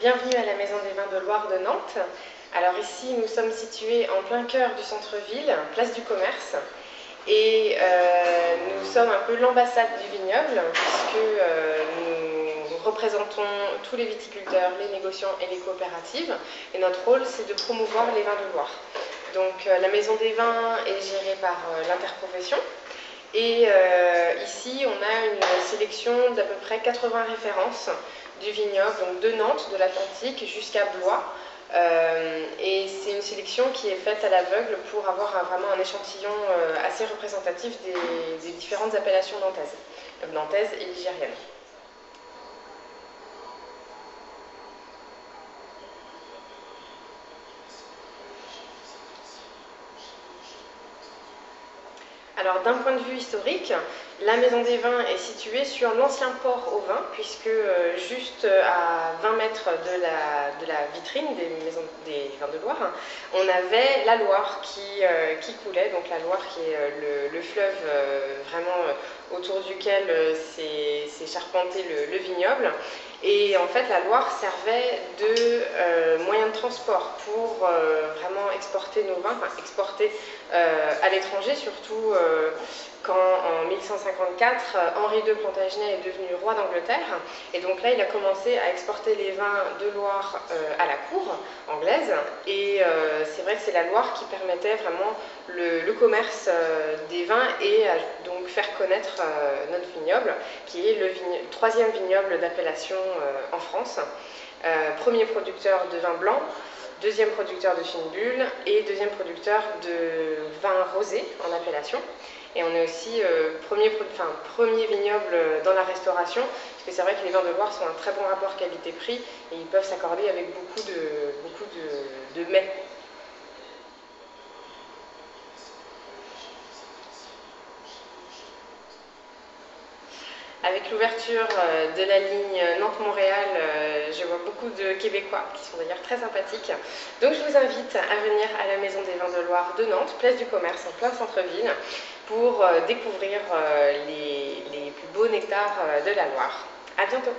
Bienvenue à la Maison des Vins de Loire de Nantes. Alors ici, nous sommes situés en plein cœur du centre-ville, place du commerce. Et nous sommes un peu l'ambassade du vignoble, puisque nous représentons tous les viticulteurs, les négociants et les coopératives. Et notre rôle, c'est de promouvoir les vins de Loire. Donc la Maison des Vins est gérée par l'interprofession. Et ici, on a une sélection d'à peu près 80 références du vignoble, donc de Nantes, de l'Atlantique, jusqu'à Blois. Et c'est une sélection qui est faite à l'aveugle pour avoir vraiment un échantillon assez représentatif des différentes appellations nantaises et ligériennes. Alors d'un point de vue historique, la Maison des Vins est située sur l'ancien port au vin, puisque juste à 20 mètres de la vitrine des vins de Loire, on avait la Loire qui coulait, donc la Loire qui est le fleuve vraiment autour duquel s'est charpenté le vignoble. Et en fait, la Loire servait de moyen de transport pour vraiment exporter nos vins, enfin exporter à l'étranger, surtout quand en 1154, Henri II Plantagenet est devenu roi d'Angleterre. Et donc là, il a commencé à exporter les vins de Loire à la cour anglaise. Et c'est vrai que c'est la Loire qui permettait vraiment le commerce des vins et à donc faire connaître notre vignoble, qui est le troisième vignoble d'appellation en France. Premier producteur de vin blanc, deuxième producteur de fine bulle et deuxième producteur de vin rosé en appellation. Et on est aussi premier vignoble dans la restauration, parce que c'est vrai que les vins de Loire sont un très bon rapport qualité-prix et ils peuvent s'accorder avec beaucoup de mets. Avec l'ouverture de la ligne Nantes-Montréal, je vois beaucoup de Québécois qui sont d'ailleurs très sympathiques. Donc je vous invite à venir à la Maison des Vins de Loire de Nantes, place du commerce en plein centre-ville, pour découvrir les plus beaux nectars de la Loire. À bientôt!